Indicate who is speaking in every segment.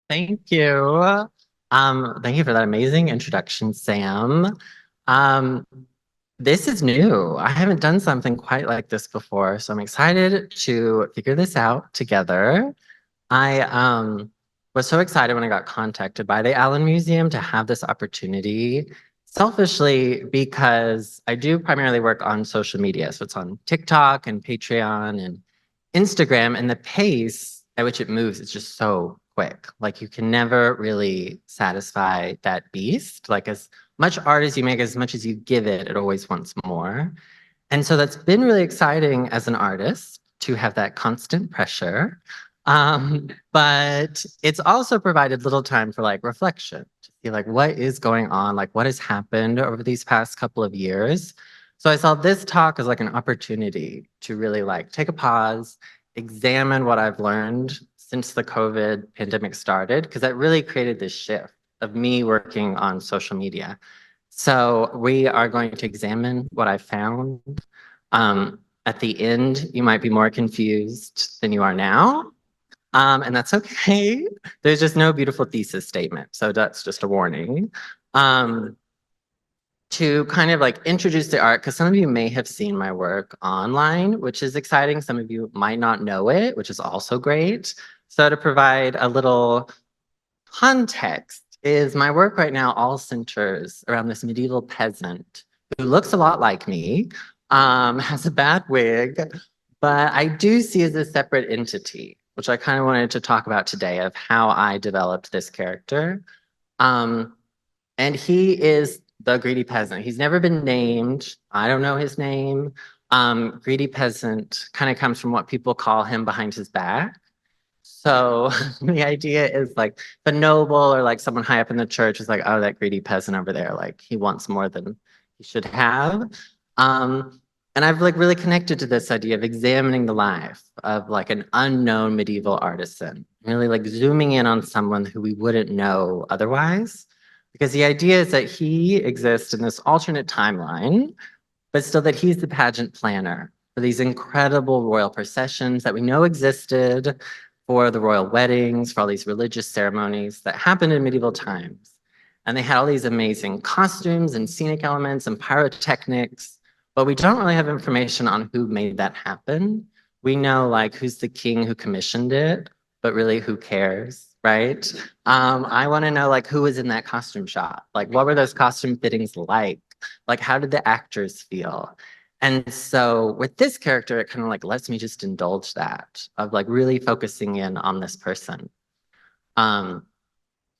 Speaker 1: Thank you. Thank you for that amazing introduction, Sam. Um, this is new. I haven't done something quite like this before, so I'm excited to figure this out together. I was so excited when I got contacted by the Allen Museum to have this opportunity, selfishly because I do primarily work on social media. So it's on TikTok and Patreon and Instagram, and the pace at which it moves is just so quick. Like you can never really satisfy that beast. Like as much art as you make, as much as you give it, it always wants more. And so that's been really exciting as an artist to have that constant pressure. But it's also provided little time for like reflection to see like what is going on, like what has happened over these past couple of years. So I saw this talk as like an opportunity to really like take a pause, examine what I've learned since the COVID pandemic started, because that really created this shift of me working on social media. So we are going to examine what I found. At the end, you might be more confused than you are now, and that's okay. There's just no beautiful thesis statement, so that's just a warning. Um, to kind of like introduce the art, because some of you may have seen my work online, which is exciting. Some of you might not know it, which is also great. So to provide a little context is my work right now all centers around this medieval peasant who looks a lot like me, has a bad wig, but I do see as a separate entity, which I kind of wanted to talk about today of how I developed this character. Um, and he is the greedy peasant. He's never been named. I don't know his name. Greedy peasant kind of comes from what people call him behind his back. So the idea is like the noble or like someone high up in the church is like, oh, that greedy peasant over there, like he wants more than he should have. Um, and I've like really connected to this idea of examining the life of like an unknown medieval artisan, really like zooming in on someone who we wouldn't know otherwise. Because the idea is that he exists in this alternate timeline, but still that he's the pageant planner for these incredible royal processions that we know existed, for the royal weddings, for all these religious ceremonies that happened in medieval times. And they had all these amazing costumes and scenic elements and pyrotechnics, but we don't really have information on who made that happen. We know like who's the king who commissioned it, but really who cares, right? I want to know like who was in that costume shop? Like what were those costume fittings like? Like how did the actors feel? And so with this character, it kind of like lets me just indulge that of like really focusing in on this person. Um,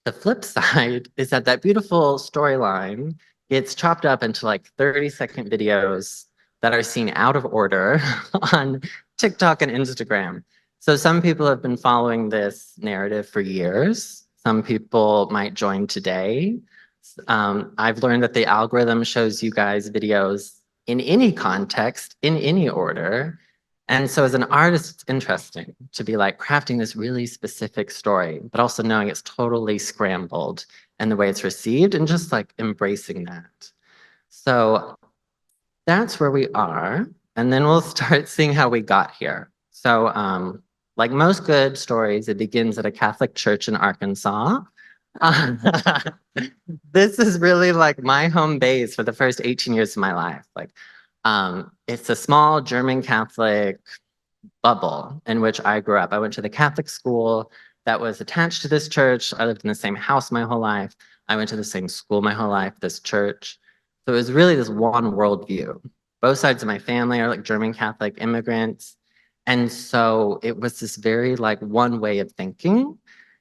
Speaker 1: the flip side is that that beautiful storyline gets chopped up into like 30-second videos that are seen out of order on TikTok and Instagram. So some people have been following this narrative for years. Some people might join today. I've learned that the algorithm shows you guys videos in any context, in any order. And so as an artist, it's interesting to be like crafting this really specific story, but also knowing it's totally scrambled and the way it's received and just like embracing that. So that's where we are. And then we'll start seeing how we got here. So like most good stories, it begins at a Catholic church in Arkansas. This is really like my home base for the first 18 years of my life. Like, it's a small German Catholic bubble in which I grew up. I went to the Catholic school that was attached to this church. I lived in the same house my whole life. I went to the same school my whole life, this church. So it was really this one worldview. Both sides of my family are like German Catholic immigrants. And so it was this very like one way of thinking.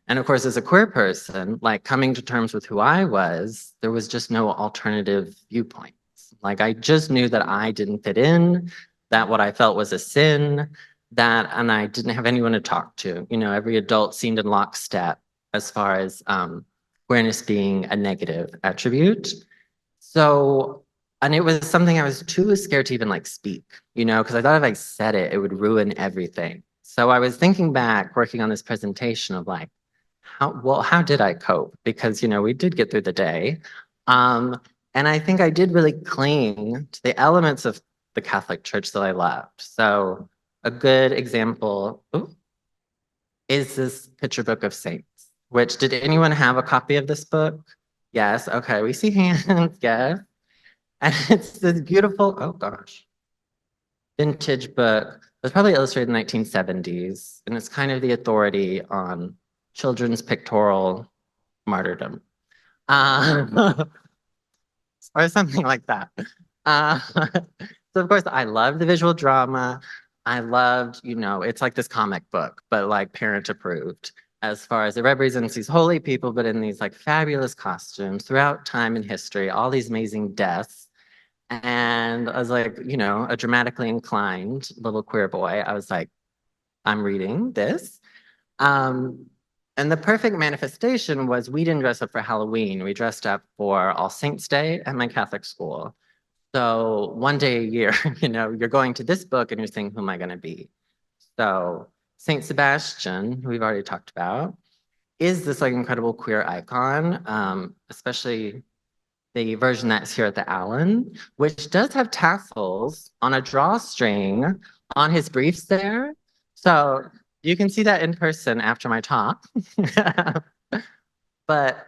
Speaker 1: And of course, as a queer person, like coming to terms with who I was, there was just no alternative viewpoints. Like I just knew that I didn't fit in, that what I felt was a sin, that, and I didn't have anyone to talk to. You know, every adult seemed in lockstep as far as queerness being a negative attribute. So, and it was something I was too scared to even like speak, you know, because I thought if I said it, it would ruin everything. So I was thinking back, working on this presentation of like, how did I cope? Because, you know, we did get through the day. Um, and I think I did really cling to the elements of the Catholic Church that I loved. So a good example is this picture book of saints. which did anyone have a copy of this book? Yes. Okay. We see hands. Yes. And it's this beautiful, oh gosh, vintage book. It was probably illustrated in the 1970s, and it's kind of the authority on children's pictorial martyrdom. Uh, or something like that. Uh, so of course I love the visual drama. I loved, it's like this comic book, but like parent approved as far as it represents these holy people, but in these like fabulous costumes throughout time and history, all these amazing deaths. And I was like, a dramatically inclined little queer boy. I was like, I'm reading this. Um, and the perfect manifestation was we didn't dress up for Halloween. We dressed up for All Saints Day at my Catholic school. So one day a year, you're going to this book and you're saying, who am I going to be? So Saint Sebastian, who we've already talked about, is this like incredible queer icon, especially the version that's here at the Allen, which does have tassels on a drawstring on his briefs there. So you can see that in person after my talk. But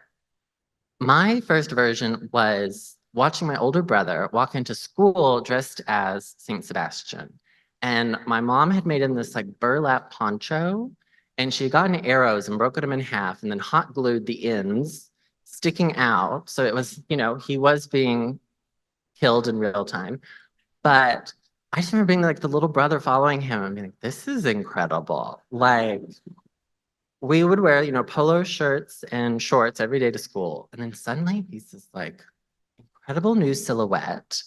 Speaker 1: my first version was watching my older brother walk into school dressed as Saint Sebastian. And my mom had made him this like burlap poncho, and she had gotten arrows and broken them in half and then hot glued the ends sticking out. So it was, he was being killed in real time. But I just remember being like the little brother following him and being like, this is incredible. Like, we would wear, polo shirts and shorts every day to school. And then suddenly he's this like incredible new silhouette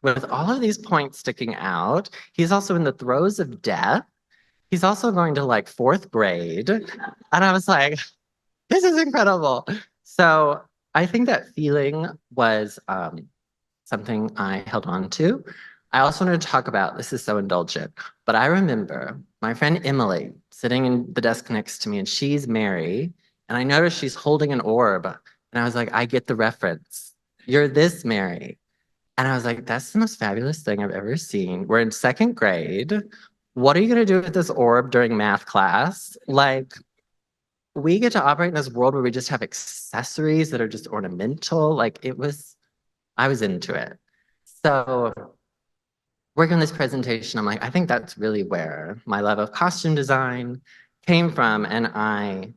Speaker 1: with all of these points sticking out. He's also in the throes of death. He's also going to like fourth grade. And I was like, this is incredible. So I think that feeling was something I held on to. I also wanted to talk about, this is so indulgent, but I remember my friend Emily sitting in the desk next to me, and she's Mary, and I noticed she's holding an orb, and I was like, I get the reference. You're this Mary. And I was like, that's the most fabulous thing I've ever seen. We're in second grade. What are you going to do with this orb during math class? Like, we get to operate in this world where we just have accessories that are just ornamental. Like, I was into it. So working on this presentation, I'm like, I think that's really where my love of costume design came from. And I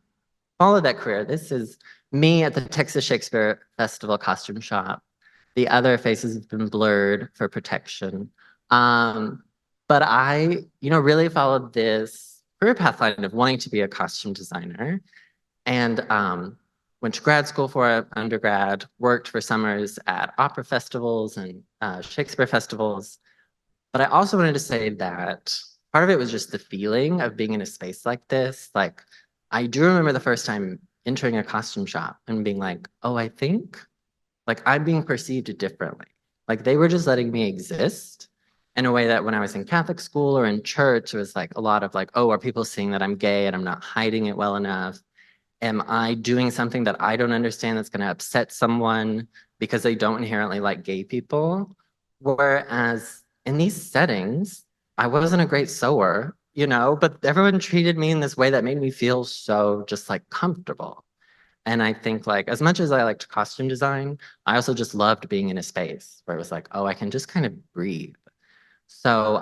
Speaker 1: followed that career. This is me at the Texas Shakespeare Festival costume shop. The other faces have been blurred for protection. But I, really followed this career pathline of wanting to be a costume designer. And went to grad school for it, undergrad, worked for summers at opera festivals and Shakespeare festivals. But I also wanted to say that part of it was just the feeling of being in a space like this. Like, I do remember the first time entering a costume shop and being like, oh, I think like I'm being perceived differently. Like they were just letting me exist in a way that when I was in Catholic school or in church, it was like a lot of like, oh, are people seeing that I'm gay and I'm not hiding it well enough? Am I doing something that I don't understand that's going to upset someone because they don't inherently like gay people? Whereas in these settings, I wasn't a great sewer, but everyone treated me in this way that made me feel so just like comfortable. And I think like as much as I liked costume design, I also just loved being in a space where it was like, oh, I can just kind of breathe. So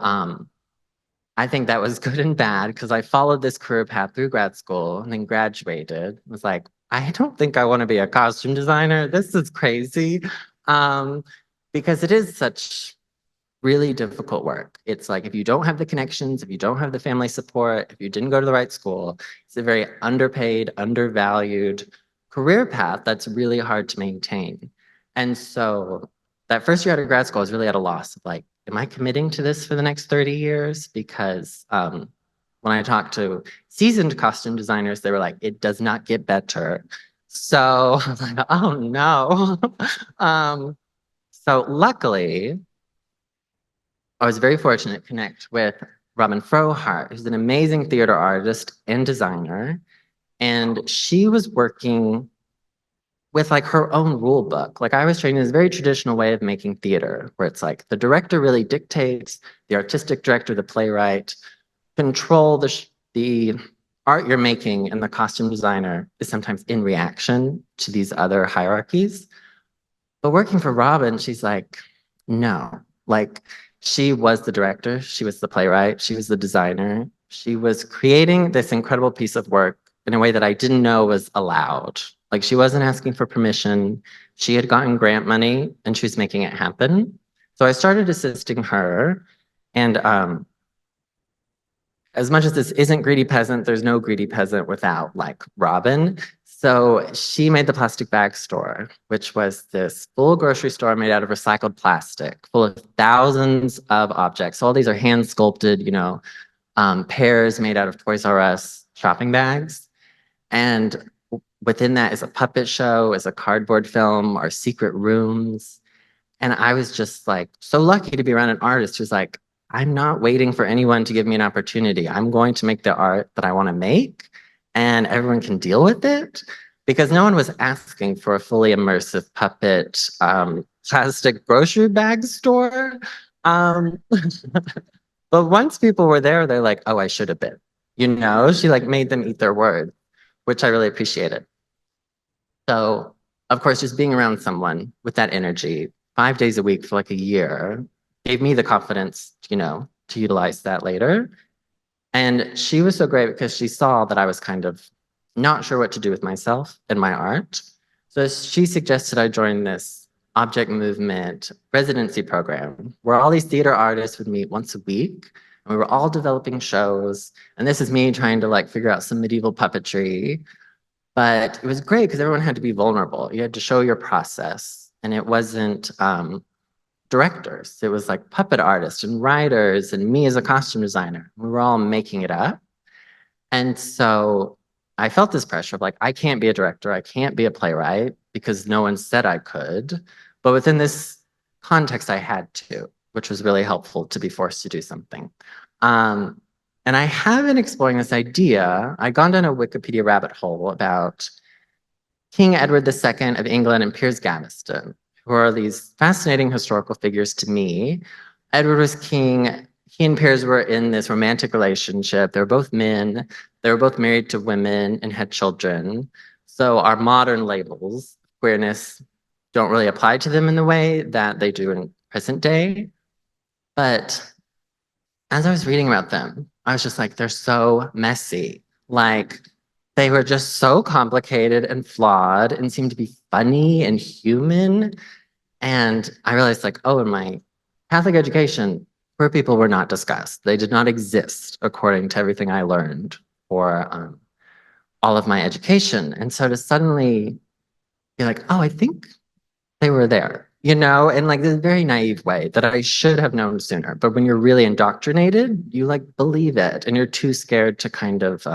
Speaker 1: I think that was good and bad because I followed this career path through grad school and then graduated. Was like, I don't think I want to be a costume designer. This is crazy. Um, because it is such really difficult work. It's like if you don't have the connections, if you don't have the family support, if you didn't go to the right school, it's a very underpaid, undervalued career path that's really hard to maintain. And so that first year out of grad school, I was really at a loss of like, am I committing to this for the next 30 years? Because when I talked to seasoned costume designers, they were like, it does not get better. So I was like, oh no. So luckily, I was very fortunate to connect with Robin Frohart, who's an amazing theater artist and designer. And she was working with like her own rule book. Like I was trained in this very traditional way of making theater, where it's like the director really dictates, the artistic director, the playwright, control the art you're making and the costume designer is sometimes in reaction to these other hierarchies. But working for Robin, she's like, no, like she was the director, she was the playwright, she was the designer. She was creating this incredible piece of work in a way that I didn't know was allowed. Like she wasn't asking for permission. She had gotten grant money and she was making it happen. So I started assisting her. And as much as this isn't Greedy Peasant, there's no Greedy Peasant without like Robin. So she made the plastic bag store, which was this full grocery store made out of recycled plastic, full of thousands of objects. So all these are hand sculpted, pears made out of Toys R Us shopping bags. And within that is a puppet show, is a cardboard film, our secret rooms. And I was just like so lucky to be around an artist who's like, I'm not waiting for anyone to give me an opportunity. I'm going to make the art that I want to make, and everyone can deal with it because no one was asking for a fully immersive puppet plastic grocery bag store. Um, but once people were there, they're like, oh, I should have been. She like made them eat their word, which I really appreciated. So, of course, just being around someone with that energy 5 days a week for like a year gave me the confidence, to utilize that later. And she was so great because she saw that I was kind of not sure what to do with myself and my art. So she suggested I join this object movement residency program where all these theater artists would meet once a week. And we were all developing shows. And this is me trying to like figure out some medieval puppetry. But it was great because everyone had to be vulnerable. You had to show your process. And it wasn't directors. It was like puppet artists and writers and me as a costume designer. We were all making it up. And so I felt this pressure of like, I can't be a director. I can't be a playwright because no one said I could. But within this context, I had to, which was really helpful to be forced to do something. And I have been exploring this idea. I'd gone down a Wikipedia rabbit hole about King Edward II of England and Piers Gaveston, who are these fascinating historical figures to me. Edward was king. He and Piers were in this romantic relationship. They were both men. They were both married to women and had children. So our modern labels, queerness, don't really apply to them in the way that they do in present day. But as I was reading about them, I was just like, they're so messy. Like, they were just so complicated and flawed and seemed to be funny and human. And I realized, like, oh, in my Catholic education, queer people were not discussed. They did not exist according to everything I learned for all of my education. And so to suddenly be like, oh, I think they were there, in like this very naive way that I should have known sooner. But when you're really indoctrinated, you like believe it and you're too scared to kind of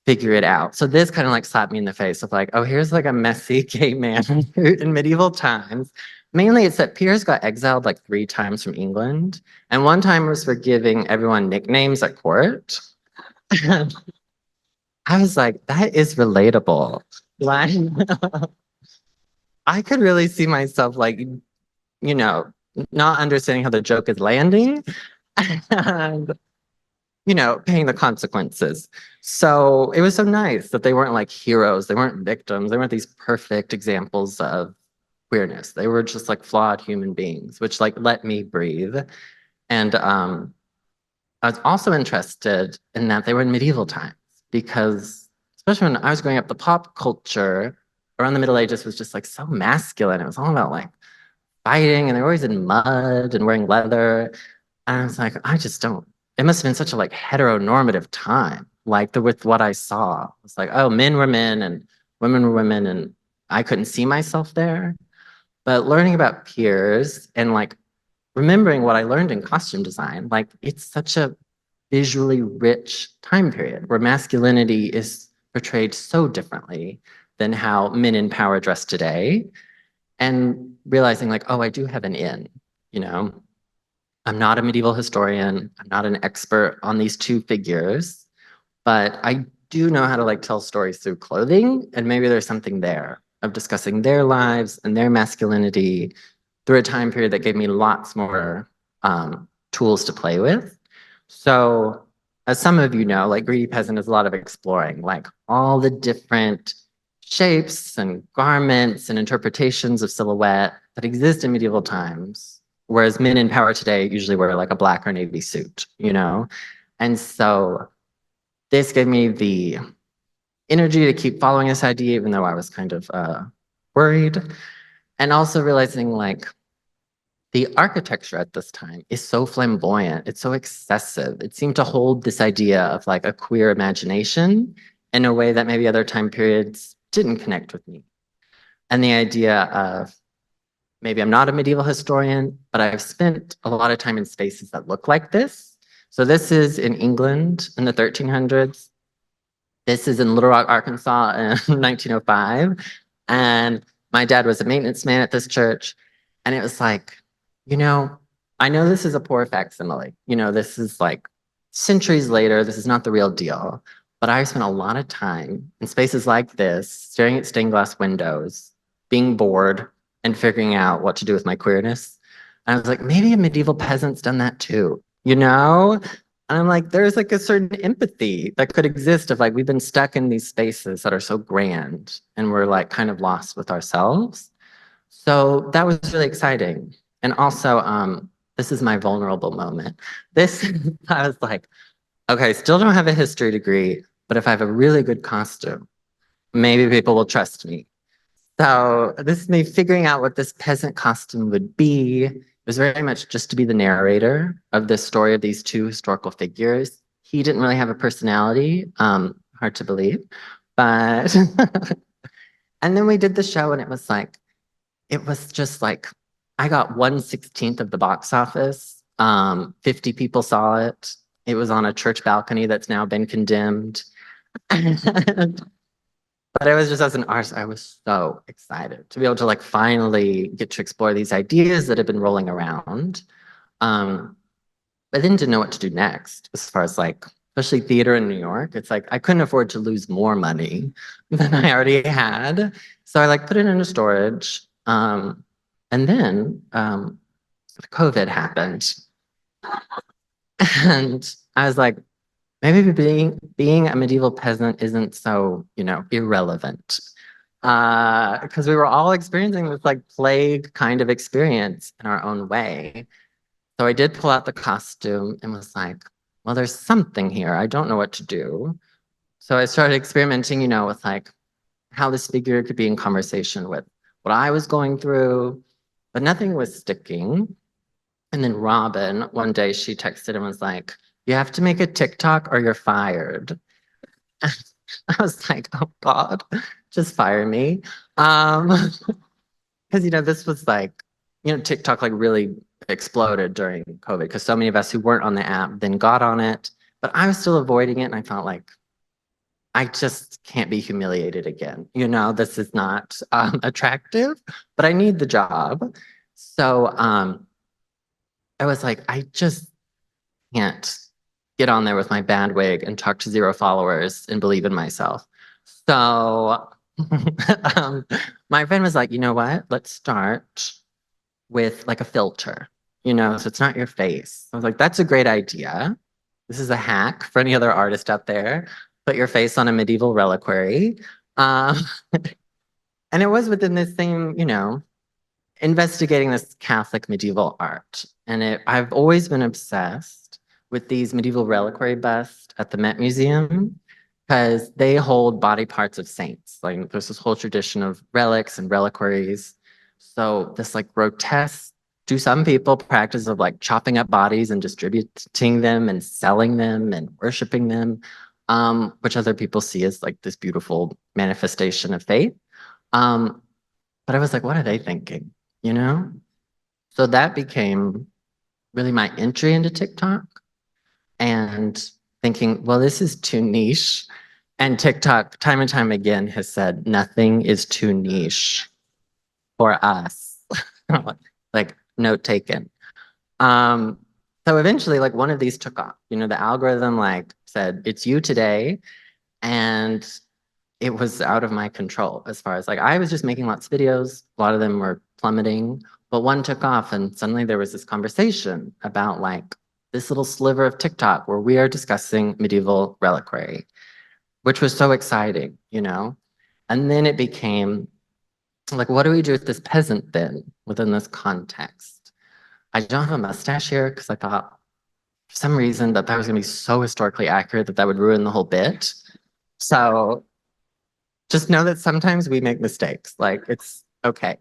Speaker 1: figure it out. So this kind of like slapped me in the face of like, oh, here's like a messy gay man in medieval times. Mainly it's that Piers got exiled like 3 times from England. And one time was for giving everyone nicknames at court. And I was like, that is relatable. Like, I could really see myself like, not understanding how the joke is landing. And paying the consequences. So it was so nice that they weren't like heroes. They weren't victims. They weren't these perfect examples of queerness. They were just like flawed human beings, which like let me breathe. And I was also interested in that they were in medieval times because especially when I was growing up, the pop culture around the Middle Ages was just like so masculine. It was all about like fighting and they were always in mud and wearing leather. And I was like, I just don't. It must have been such a like heteronormative time, like with what I saw. It's like, oh, men were men and women were women, and I couldn't see myself there. But learning about peers and like remembering what I learned in costume design, like it's such a visually rich time period where masculinity is portrayed so differently than how men in power dress today. And realizing like, oh, I do have an in, you know? I'm not a medieval historian. I'm not an expert on these 2 figures, but I do know how to like tell stories through clothing. And maybe there's something there of discussing their lives and their masculinity through a time period that gave me lots more tools to play with. So as some of you know, like Greedy Peasant is a lot of exploring, like all the different shapes and garments and interpretations of silhouette that exist in medieval times. Whereas men in power today usually wear like a black or navy suit, you know? And so this gave me the energy to keep following this idea, even though I was kind of worried. And also realizing like the architecture at this time is so flamboyant, it's so excessive. It seemed to hold this idea of like a queer imagination in a way that maybe other time periods didn't connect with me. And the idea of maybe I'm not a medieval historian, but I've spent a lot of time in spaces that look like this. So this is in England in the 1300s. This is in Little Rock, Arkansas in 1905. And my dad was a maintenance man at this church. And it was like, you know, I know this is a poor facsimile. You know, this is like centuries later. This is not the real deal. But I spent a lot of time in spaces like this, staring at stained glass windows, being bored, and figuring out what to do with my queerness. And I was like, maybe a medieval peasant's done that too, you know? And I'm like, there's like a certain empathy that could exist of like, we've been stuck in these spaces that are so grand and we're like kind of lost with ourselves. So that was really exciting. And also, this is my vulnerable moment. This, I was like, okay, still don't have a history degree, but if I have a really good costume, maybe people will trust me. So this is me figuring out what this peasant costume would be. It was very much just to be the narrator of this story of these two historical figures. He didn't really have a personality, hard to believe, but and then we did the show and it was just like I got 1/16 of the box office. 50 people saw it. It was on a church balcony that's now been condemned. But I was just as an artist, I was so excited to be able to like finally get to explore these ideas that had been rolling around. Um, but then to know what to do next as far as like, especially theater in New York, it's like I couldn't afford to lose more money than I already had. So I like put it into storage. And then COVID happened. And I was like, maybe being a medieval peasant isn't so, you know, irrelevant. Because we were all experiencing this like plague kind of experience in our own way. So I did pull out the costume and was like, well, there's something here. I don't know what to do. So I started experimenting, you know, with like how this figure could be in conversation with what I was going through, but nothing was sticking. And then Robin, one day she texted and was like, you have to make a TikTok or you're fired. I was like, oh God, just fire me. Because, you know, this was like, you know, TikTok like really exploded during COVID because so many of us who weren't on the app then got on it. But I was still avoiding it. And I felt like I just can't be humiliated again. You know, this is not attractive, but I need the job. So I was like, I just can't get on there with my band wig and talk to 0 followers and believe in myself. So um, my friend was like, you know what? Let's start with like a filter, you know, so it's not your face. I was like, that's a great idea. This is a hack for any other artist out there. Put your face on a medieval reliquary. Um, and it was within this same, you know, investigating this Catholic medieval art. And I've always been obsessed with these medieval reliquary busts at the Met Museum because they hold body parts of saints. Like there's this whole tradition of relics and reliquaries. So this like grotesque, to some people, practice of like chopping up bodies and distributing them and selling them and worshiping them, which other people see as like this beautiful manifestation of faith. But I was like, what are they thinking? You know? So that became really my entry into TikTok and thinking, well, this is too niche. And TikTok, time and time again, has said nothing is too niche for us. Like, note taken. So eventually, like one of these took off. You know, the algorithm like said, it's you today. And it was out of my control as far as like I was just making lots of videos. A lot of them were plummeting, but one took off and suddenly there was this conversation about like this little sliver of TikTok where we are discussing medieval reliquary, which was so exciting, you know? And then it became like, what do we do with this peasant then within this context? I don't have a mustache here because I thought for some reason that was going to be so historically accurate that that would ruin the whole bit. So just know that sometimes we make mistakes. Like it's okay.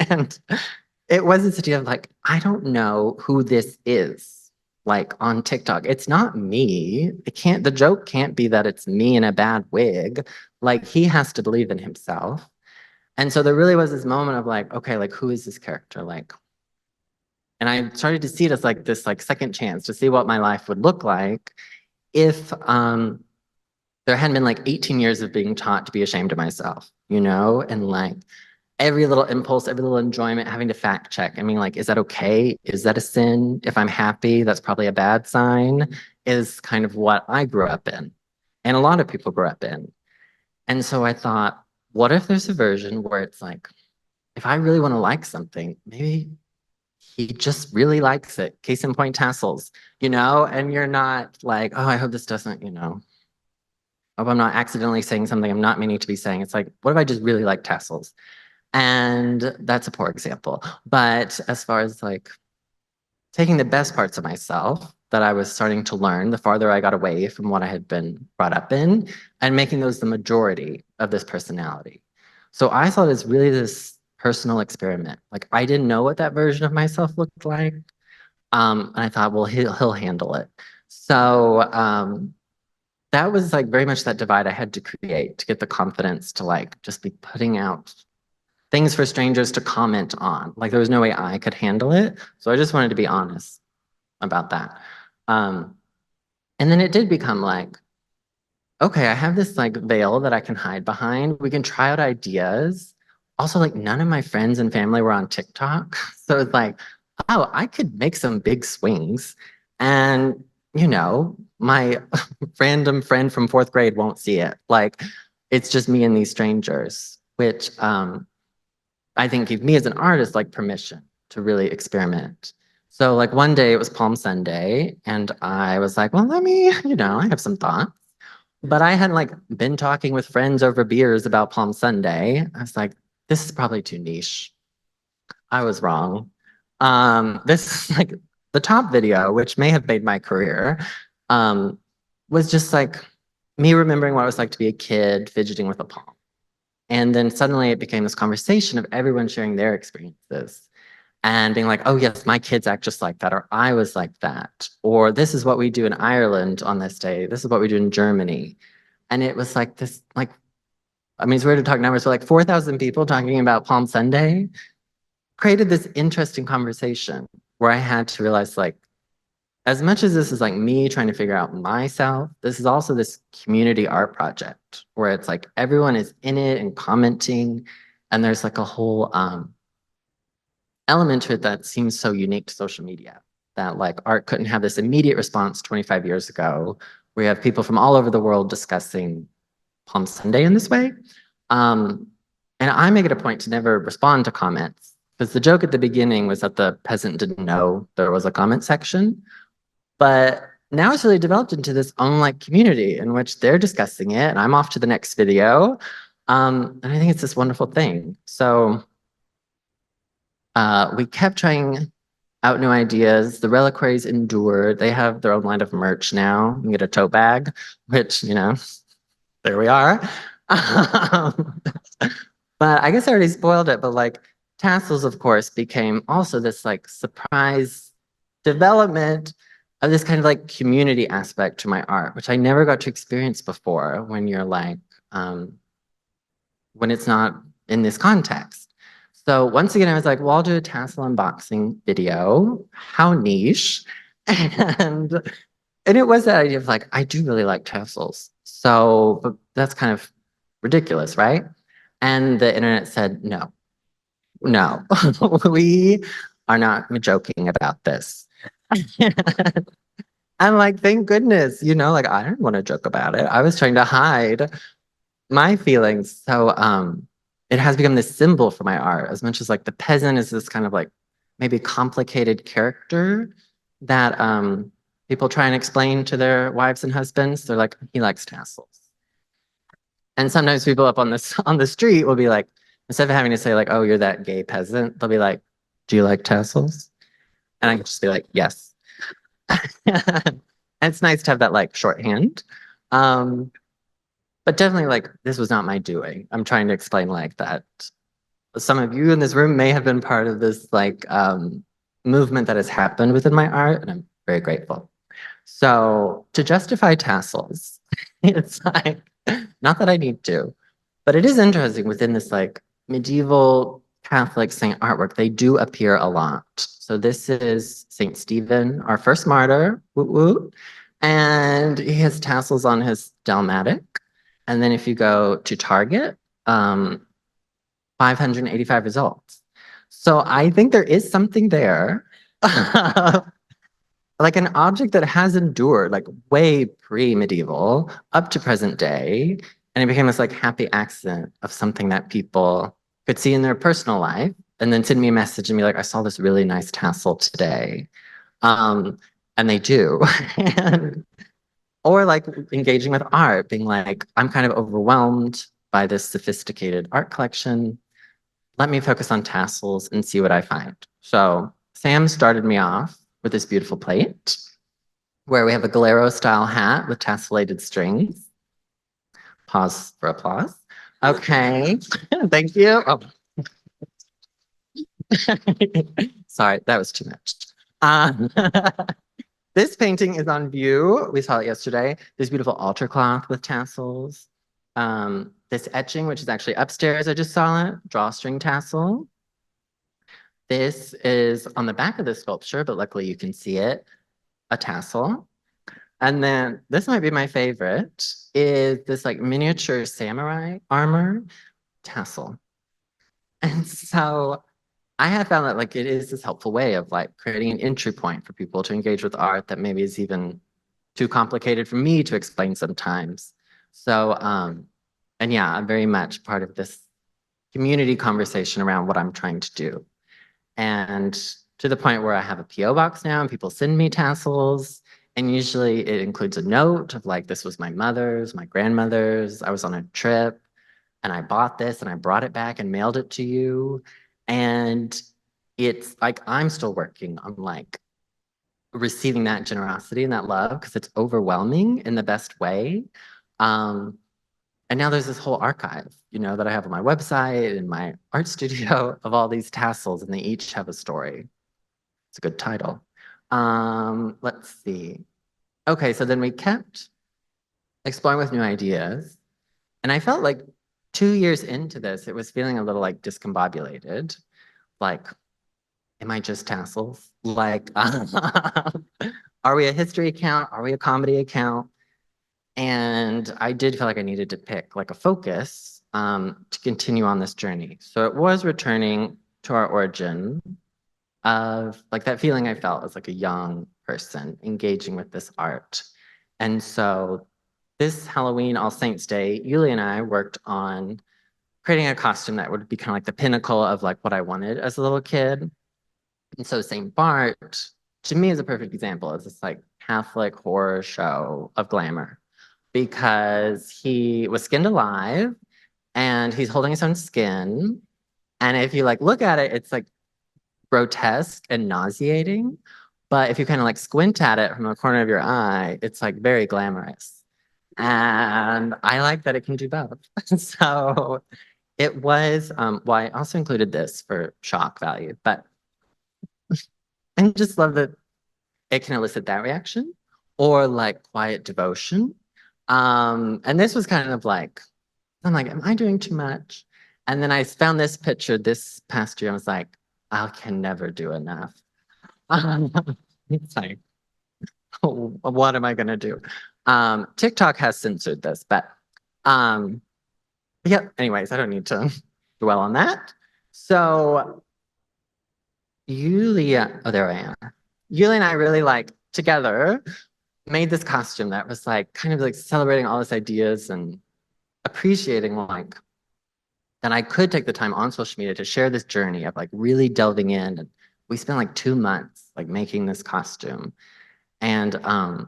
Speaker 1: And it was this idea of like, I don't know who this is, like on TikTok. It's not me. The joke can't be that it's me in a bad wig. Like he has to believe in himself. And so there really was this moment of like, okay, like who is this character? Like, and I started to see it as like this like second chance to see what my life would look like if there hadn't been like 18 years of being taught to be ashamed of myself, you know, and like every little impulse, every little enjoyment, having to fact check. I mean, like, is that okay? Is that a sin? If I'm happy, that's probably a bad sign, is kind of what I grew up in. And a lot of people grew up in. And so I thought, what if there's a version where it's like, if I really want to like something, maybe he just really likes it. Case in point, tassels, you know, and you're not like, oh, I hope this doesn't, you know, hope I'm not accidentally saying something I'm not meaning to be saying. It's like, what if I just really like tassels? And that's a poor example. But as far as like taking the best parts of myself that I was starting to learn, the farther I got away from what I had been brought up in, and making those the majority of this personality. So I saw it as really this personal experiment. Like I didn't know what that version of myself looked like. And I thought, well, he'll handle it. So that was like very much that divide I had to create to get the confidence to like just be putting out things for strangers to comment on. Like there was no way I could handle it. So I just wanted to be honest about that. Um, and then it did become like, okay, I have this like veil that I can hide behind. We can try out ideas. Also, like none of my friends and family were on TikTok. So it's like, oh, I could make some big swings. And, you know, my random friend from fourth grade won't see it. Like it's just me and these strangers, which I think gave me as an artist like permission to really experiment. So like one day it was Palm Sunday and I was like, well, let me, you know, I have some thoughts. But I hadn't like been talking with friends over beers about Palm Sunday. I was like, this is probably too niche. I was wrong. This is like the top video, which may have made my career, um, was just like me remembering what it was like to be a kid fidgeting with a palm. And then suddenly it became this conversation of everyone sharing their experiences and being like, oh, yes, my kids act just like that, or I was like that, or this is what we do in Ireland on this day. This is what we do in Germany. And it was like this, like, I mean, it's weird to talk numbers, but like 4,000 people talking about Palm Sunday created this interesting conversation where I had to realize, like, as much as this is like me trying to figure out myself, this is also this community art project where it's like everyone is in it and commenting, and there's like a whole element to it that seems so unique to social media that like art couldn't have this immediate response 25 years ago. We have people from all over the world discussing Palm Sunday in this way. And I make it a point to never respond to comments because the joke at the beginning was that the peasant didn't know there was a comment section. But now it's really developed into this own like community in which they're discussing it and I'm off to the next video. And I think it's this wonderful thing. So we kept trying out new ideas. The reliquaries endured. They have their own line of merch now. You can get a tote bag, which, you know, there we are. But I guess I already spoiled it. But like tassels, of course, became also this like surprise development of this kind of like community aspect to my art, which I never got to experience before when you're like, when it's not in this context. So once again, I was like, well, I'll do a tassel unboxing video. How niche. And it was that idea of like, I do really like tassels. So, but that's kind of ridiculous, right? And the internet said, no, no, we are not joking about this. I'm like, thank goodness, you know, like I didn't want to joke about it. I was trying to hide my feelings. So it has become this symbol for my art as much as like the peasant is this kind of like maybe complicated character. that people try and explain to their wives and husbands. They're like, he likes tassels. And sometimes people up on this on the street will be like, instead of having to say like, oh, you're that gay peasant, they'll be like, do you like tassels? And I can just be like, yes. And it's nice to have that like shorthand. Um, but definitely like this was not my doing. I'm trying to explain like that some of you in this room may have been part of this like movement that has happened within my art, and I'm very grateful. So to justify tassels, it's like not that I need to, but it is interesting within this like medieval Catholic saint artwork, they do appear a lot. So this is Saint Stephen, our first martyr, woo woo, and he has tassels on his dalmatic. And then if you go to Target, 585 results. So I think there is something there, like an object that has endured like way pre-medieval up to present day, and it became this like happy accident of something that people could see in their personal life and then send me a message and be like, I saw this really nice tassel today. Um, and they do. And, or like engaging with art, being like, I'm kind of overwhelmed by this sophisticated art collection. Let me focus on tassels and see what I find. So Sam started me off with this beautiful plate where we have a Galero style hat with tassellated strings. Pause for applause. Okay, thank you. Oh. Sorry, that was too much. Um, this painting is on view. We saw it yesterday. This beautiful altar cloth with tassels. This etching, which is actually upstairs, I just saw it, drawstring tassel. This is on the back of the sculpture, but luckily you can see it, a tassel. And then this might be my favorite, is this like miniature samurai armor tassel. And so I have found that like it is this helpful way of like creating an entry point for people to engage with art that maybe is even too complicated for me to explain sometimes. So, and yeah, I'm very much part of this community conversation around what I'm trying to do. And to the point where I have a PO box now and people send me tassels. And usually it includes a note of like, this was my mother's, my grandmother's. I was on a trip and I bought this and I brought it back and mailed it to you. And it's like, I'm still working on like receiving that generosity and that love because it's overwhelming in the best way. And now there's this whole archive, you know, that I have on my website and my art studio of all these tassels, and they each have a story. It's a good title. Let's see. Okay, so then we kept exploring with new ideas. And I felt like 2 years into this, it was feeling a little like discombobulated. Like, am I just tassels? Like, are we a history account? Are we a comedy account? And I did feel like I needed to pick like a focus to continue on this journey. So it was returning to our origin of like that feeling I felt as like a young person engaging with this art. And so this Halloween, All Saints Day, Yulia and I worked on creating a costume that would be kind of like the pinnacle of like what I wanted as a little kid. And so Saint Bart, to me, is a perfect example of this like Catholic horror show of glamour because he was skinned alive and he's holding his own skin. And if you like look at it, it's like grotesque and nauseating. But if you kind of like squint at it from the corner of your eye, it's like very glamorous. And I like that it can do both. So it was, well, I also included this for shock value, but I just love that it can elicit that reaction or like quiet devotion. And this was kind of like, I'm like, am I doing too much? And then I found this picture this past year. I was like, I can never do enough. It's like, what am I gonna do? TikTok has censored this, but yeah, anyways, I don't need to dwell on that. So Yulia, oh, there I am. Yulia and I really like together made this costume that was like kind of like celebrating all these ideas and appreciating like that I could take the time on social media to share this journey of like really delving in and we spent like 2 months like making this costume. And kind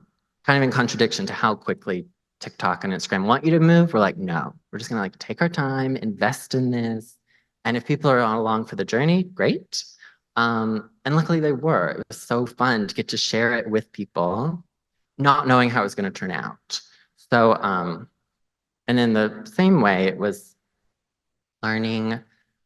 Speaker 1: of in contradiction to how quickly TikTok and Instagram want you to move, we're like, no, we're just gonna like take our time, invest in this. And if people are along for the journey, great. And luckily they were. It was so fun to get to share it with people, not knowing how it was gonna turn out. So, and in the same way, it was learning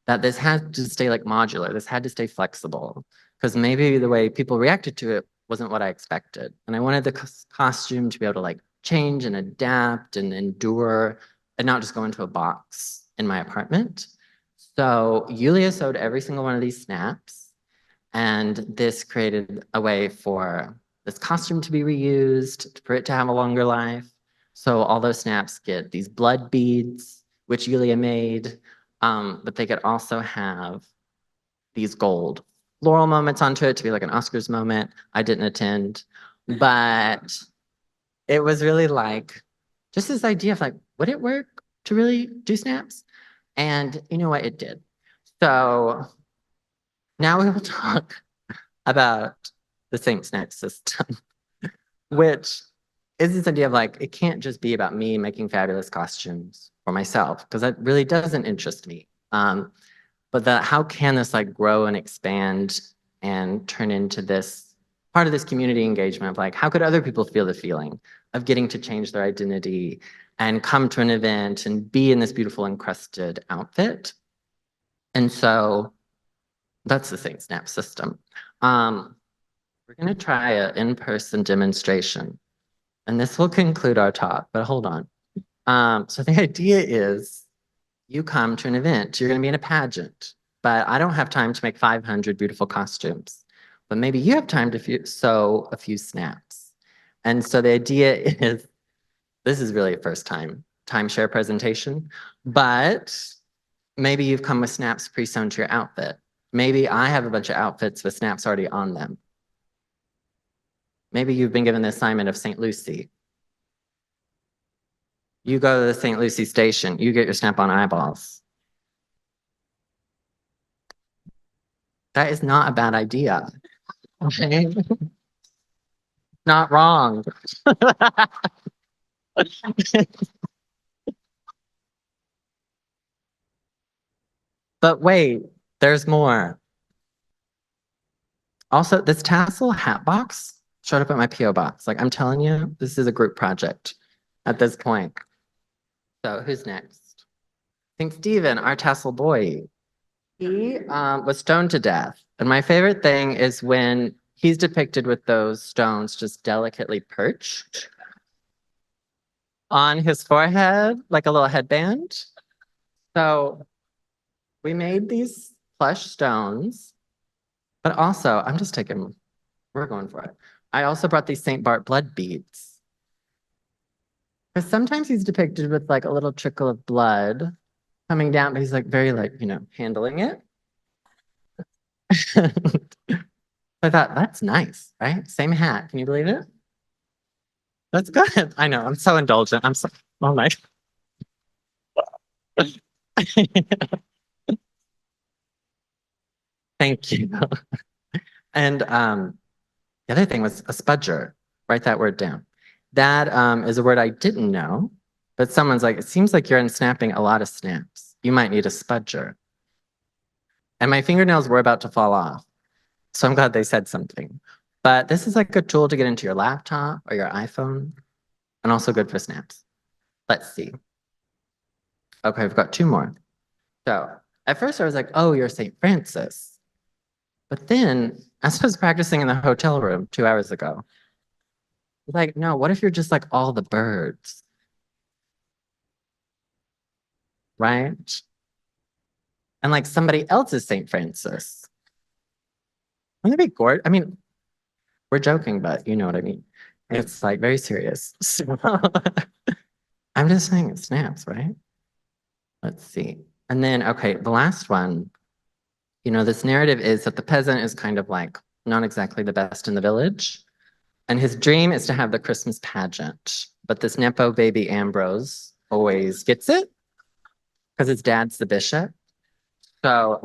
Speaker 1: that this had to stay like modular. This had to stay flexible because maybe the way people reacted to it wasn't what I expected. And I wanted the costume to be able to like change and adapt and endure and not just go into a box in my apartment. So Yulia sewed every single one of these snaps, and this created a way for this costume to be reused, for it to have a longer life. So all those snaps get these blood beads, which Yulia made, but they could also have these gold floral moments onto it to be like an Oscars moment. I didn't attend, but it was really like just this idea of like, would it work to really do snaps? And you know what? It did. So now we will talk about the same snack system, which is this idea of like, it can't just be about me making fabulous costumes for myself, because that really doesn't interest me. But how can this like grow and expand and turn into this part of this community engagement of like, how could other people feel the feeling of getting to change their identity and come to an event and be in this beautiful encrusted outfit? And so that's the Saint Snap system. We're going to try an in-person demonstration, and this will conclude our talk, but hold on. So the idea is you come to an event, you're going to be in a pageant, but I don't have time to make 500 beautiful costumes, but maybe you have time to sew a few snaps. And so the idea is, this is really a first time timeshare presentation, but maybe you've come with snaps pre-sewn to your outfit. Maybe I have a bunch of outfits with snaps already on them. Maybe you've been given the assignment of St. Lucie. You go to the St. Lucie station, you get your snap-on eyeballs. That is not a bad idea. Okay? Not wrong. But wait, there's more. Also, this tassel hat box showed up at my PO box. Like I'm telling you, this is a group project at this point. So who's next? I think Steven, our tassel boy. He was stoned to death. And my favorite thing is when he's depicted with those stones just delicately perched on his forehead, like a little headband. So we made these plush stones, but also I'm just taking, we're going for it. I also brought these St. Bart blood beads. Because sometimes he's depicted with like a little trickle of blood coming down, but he's like very like, handling it. I thought, that's nice, right? Same hat. Can you believe it? That's good. I know. I'm so indulgent. I'm so, oh my. Thank you. And the other thing was a spudger. Write that word down. That is a word I didn't know, but someone's like, it seems like you're unsnapping a lot of snaps. You might need a spudger. And my fingernails were about to fall off. So I'm glad they said something. But this is like a tool to get into your laptop or your iPhone, and also good for snaps. Let's see. Okay, I've got two more. So at first I was like, oh, you're St. Francis. But then as I was practicing in the hotel room 2 hours ago, I was like, no, what if you're just like all the birds? Right? And like somebody else is St. Francis. Wouldn't that be gorgeous? I mean, we're joking, but you know what I mean. It's like very serious. So I'm just saying it snaps, right? Let's see. And then, okay, the last one, this narrative is that the peasant is kind of like not exactly the best in the village. And his dream is to have the Christmas pageant. But this Nepo baby Ambrose always gets it because his dad's the bishop. So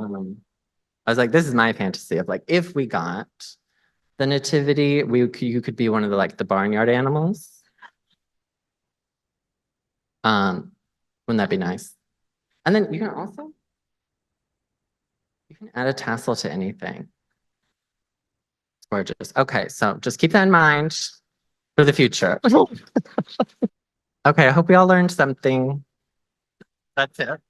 Speaker 1: I was like, this is my fantasy of like, if we got the nativity, you could be one of the like the barnyard animals. Wouldn't that be nice? And then you can add a tassel to anything. It's gorgeous. Okay, so just keep that in mind for the future. Okay, I hope we all learned something. That's it.